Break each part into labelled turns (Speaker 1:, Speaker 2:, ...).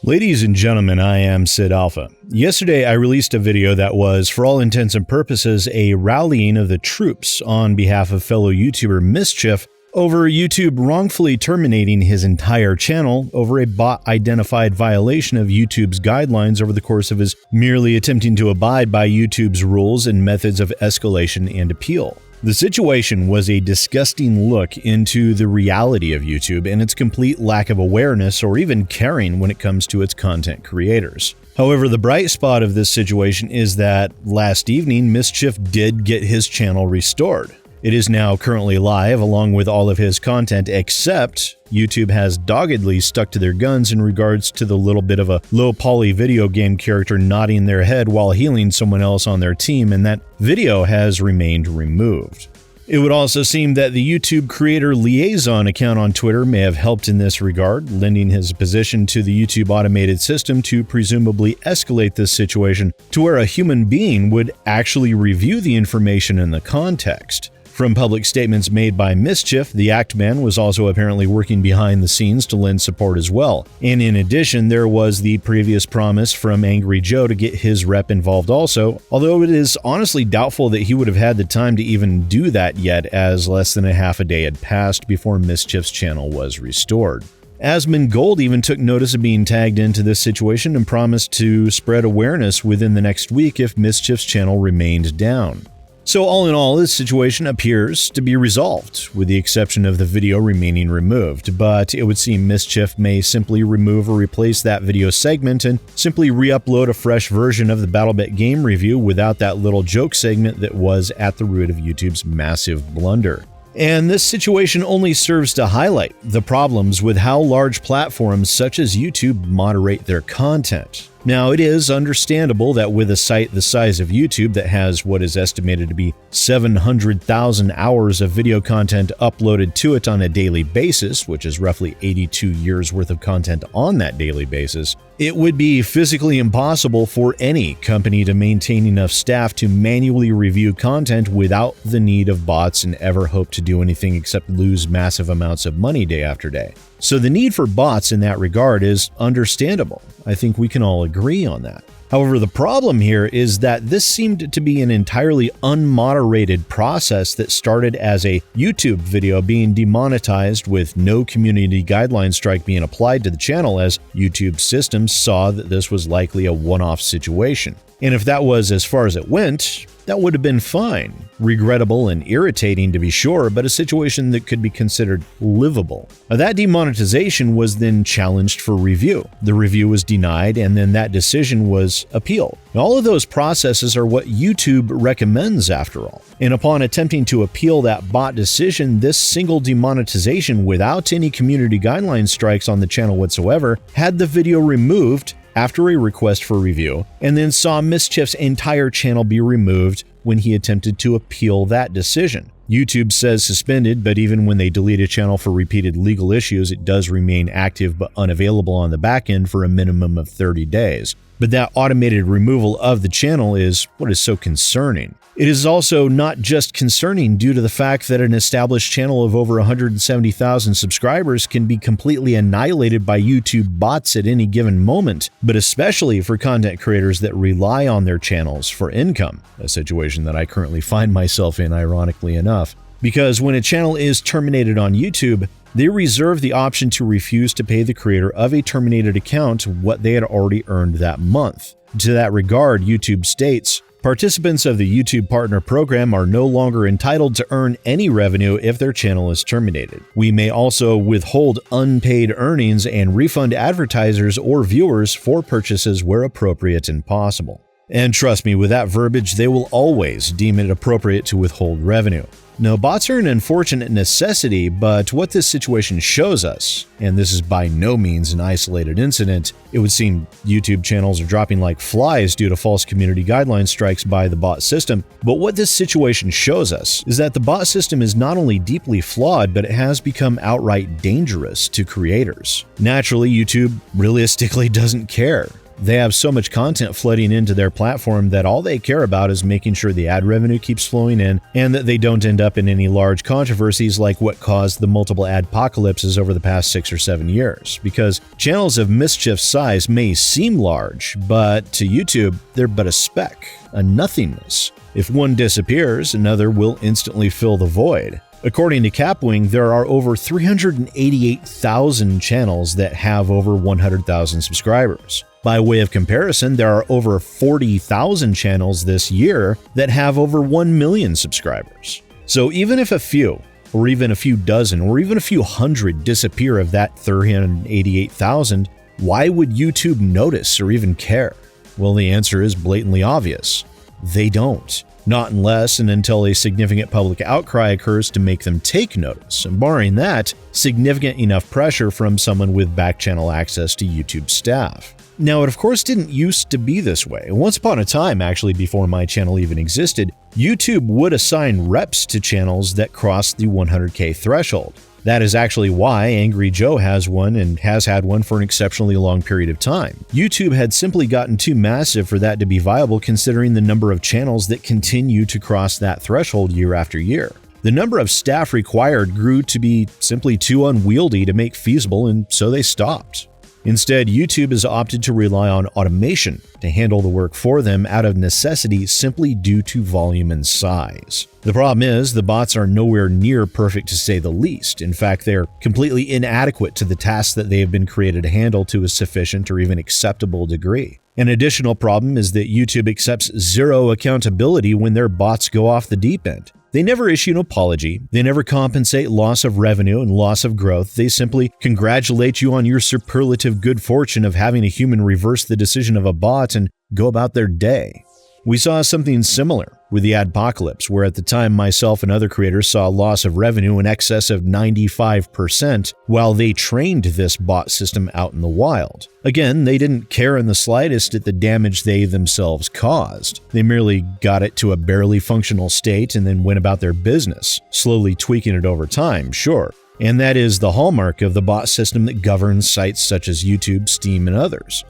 Speaker 1: Ladies and gentlemen, I am SidAlpha. Yesterday, I released a video that was, for all intents and purposes, a rallying of the troops on behalf of fellow YouTuber Mischief over YouTube wrongfully terminating his entire channel over a bot-identified violation of YouTube's guidelines over the course of his merely attempting to abide by YouTube's rules and methods of escalation and appeal. The situation was a disgusting look into the reality of YouTube and its complete lack of awareness or even caring when it comes to its content creators. However, the bright spot of this situation is that last evening, Mischief did get his channel restored. It is now currently live along with all of his content, except YouTube has doggedly stuck to their guns in regards to the little bit of a low-poly video game character nodding their head while healing someone else on their team, and that video has remained removed. It would also seem that the YouTube creator liaison account on Twitter may have helped in this regard, lending his position to the YouTube automated system to presumably escalate this situation to where a human being would actually review the information in the context. From public statements made by Mischief, the Act Man was also apparently working behind the scenes to lend support as well. And in addition, there was the previous promise from Angry Joe to get his rep involved also, although it is honestly doubtful that he would have had the time to even do that yet, as less than a half a day had passed before Mischief's channel was restored. Asmongold even took notice of being tagged into this situation and promised to spread awareness within the next week if Mischief's channel remained down. So all in all, this situation appears to be resolved, with the exception of the video remaining removed, but it would seem Mischief may simply remove or replace that video segment and simply re-upload a fresh version of the BattleBit game review without that little joke segment that was at the root of YouTube's massive blunder. And this situation only serves to highlight the problems with how large platforms such as YouTube moderate their content. Now, it is understandable that with a site the size of YouTube that has what is estimated to be 700,000 hours of video content uploaded to it on a daily basis, which is roughly 82 years worth of content on that daily basis, it would be physically impossible for any company to maintain enough staff to manually review content without the need of bots and ever hope to do anything except lose massive amounts of money day after day. So the need for bots in that regard is understandable. I think we can all agree on that. However, the problem here is that this seemed to be an entirely unmoderated process that started as a YouTube video being demonetized with no community guideline strike being applied to the channel, as YouTube systems saw that this was likely a one-off situation. And if that was as far as it went, that would have been fine. Regrettable and irritating to be sure, but a situation that could be considered livable. Now, that demonetization was then challenged for review. The review was denied, and then that decision was appealed. Now, all of those processes are what YouTube recommends after all. And upon attempting to appeal that bot decision, this single demonetization without any community guideline strikes on the channel whatsoever had the video removed after a request for review, and then saw Mischief's entire channel be removed when he attempted to appeal that decision. YouTube says suspended, but even when they delete a channel for repeated legal issues, it does remain active but unavailable on the back end for a minimum of 30 days. But that automated removal of the channel is what is so concerning. It is also not just concerning due to the fact that an established channel of over 170,000 subscribers can be completely annihilated by YouTube bots at any given moment, but especially for content creators that rely on their channels for income, a situation that I currently find myself in, ironically enough. Because when a channel is terminated on YouTube, they reserve the option to refuse to pay the creator of a terminated account what they had already earned that month. To that regard, YouTube states, participants of the YouTube Partner Program are no longer entitled to earn any revenue if their channel is terminated. We may also withhold unpaid earnings and refund advertisers or viewers for purchases where appropriate and possible. And trust me, with that verbiage, they will always deem it appropriate to withhold revenue. Now, bots are an unfortunate necessity, but what this situation shows us, and this is by no means an isolated incident, it would seem YouTube channels are dropping like flies due to false community guideline strikes by the bot system, but what this situation shows us is that the bot system is not only deeply flawed, but it has become outright dangerous to creators. Naturally, YouTube realistically doesn't care. They have so much content flooding into their platform that all they care about is making sure the ad revenue keeps flowing in and that they don't end up in any large controversies like what caused the multiple adpocalypses over the past 6 or 7 years. Because channels of Mischief's size may seem large, but to YouTube, they're but a speck, a nothingness. If one disappears, another will instantly fill the void. According to Capwing, there are over 388,000 channels that have over 100,000 subscribers. By way of comparison, there are over 40,000 channels this year that have over 1 million subscribers. So even if a few, or even a few dozen, or even a few hundred disappear of that 388,000, why would YouTube notice or even care? Well, the answer is blatantly obvious. They don't. Not unless and until a significant public outcry occurs to make them take notice, and barring that, significant enough pressure from someone with back-channel access to YouTube staff. Now, it of course didn't used to be this way. Once upon a time, actually before my channel even existed, YouTube would assign reps to channels that crossed the 100K threshold. That is actually why Angry Joe has one and has had one for an exceptionally long period of time. YouTube had simply gotten too massive for that to be viable considering the number of channels that continue to cross that threshold year after year. The number of staff required grew to be simply too unwieldy to make feasible, and so they stopped. Instead, YouTube has opted to rely on automation to handle the work for them out of necessity simply due to volume and size. The problem is, the bots are nowhere near perfect to say the least. In fact, they're completely inadequate to the tasks that they have been created to handle to a sufficient or even acceptable degree. An additional problem is that YouTube accepts zero accountability when their bots go off the deep end. They never issue an apology, they never compensate loss of revenue and loss of growth, they simply congratulate you on your superlative good fortune of having a human reverse the decision of a bot and go about their day. We saw something similar with the adpocalypse, where at the time myself and other creators saw a loss of revenue in excess of 95% while they trained this bot system out in the wild. Again, they didn't care in the slightest at the damage they themselves caused. They merely got it to a barely functional state and then went about their business, slowly tweaking it over time, sure. And that is the hallmark of the bot system that governs sites such as YouTube, Steam, and others.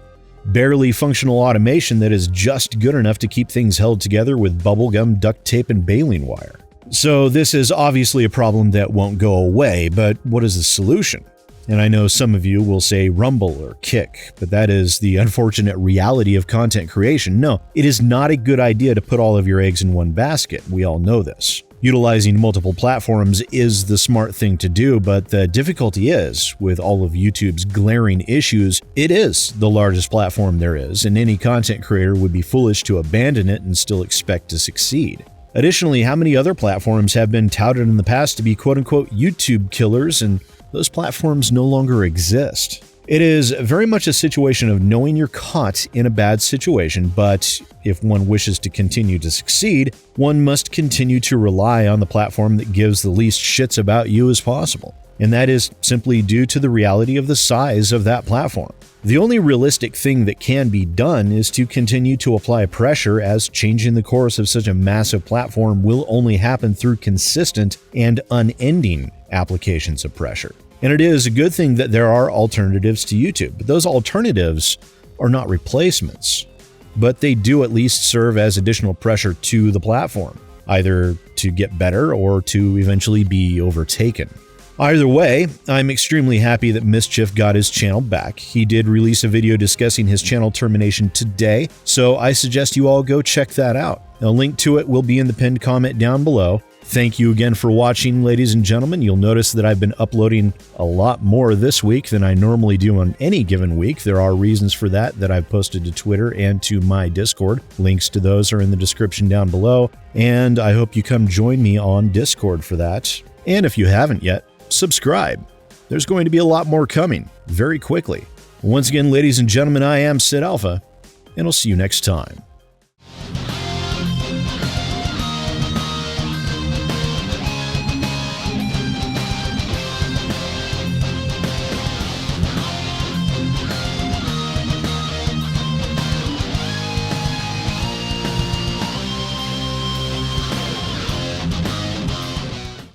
Speaker 1: Barely functional automation that is just good enough to keep things held together with bubblegum, duct tape, and baling wire. So this is obviously a problem that won't go away, but what is the solution? And I know some of you will say Rumble or Kick, but that is the unfortunate reality of content creation. No, it is not a good idea to put all of your eggs in one basket. We all know this. Utilizing multiple platforms is the smart thing to do, but the difficulty is, with all of YouTube's glaring issues, it is the largest platform there is, and any content creator would be foolish to abandon it and still expect to succeed. Additionally, how many other platforms have been touted in the past to be quote-unquote YouTube killers, and those platforms no longer exist? It is very much a situation of knowing you're caught in a bad situation, but if one wishes to continue to succeed, one must continue to rely on the platform that gives the least shits about you as possible. And that is simply due to the reality of the size of that platform. The only realistic thing that can be done is to continue to apply pressure, as changing the course of such a massive platform will only happen through consistent and unending applications of pressure. And it is a good thing that there are alternatives to YouTube, but those alternatives are not replacements. But they do at least serve as additional pressure to the platform, either to get better or to eventually be overtaken. Either way, I'm extremely happy that Mischief got his channel back. He did release a video discussing his channel termination today, so I suggest you all go check that out. A link to it will be in the pinned comment down below. Thank you again for watching, ladies and gentlemen. You'll notice that I've been uploading a lot more this week than I normally do on any given week. There are reasons for that I've posted to Twitter and to my Discord. Links to those are in the description down below, and I hope you come join me on Discord for that. And if you haven't yet, subscribe. There's going to be a lot more coming very quickly. Once again, ladies and gentlemen, I am SidAlpha, and I'll see you next time.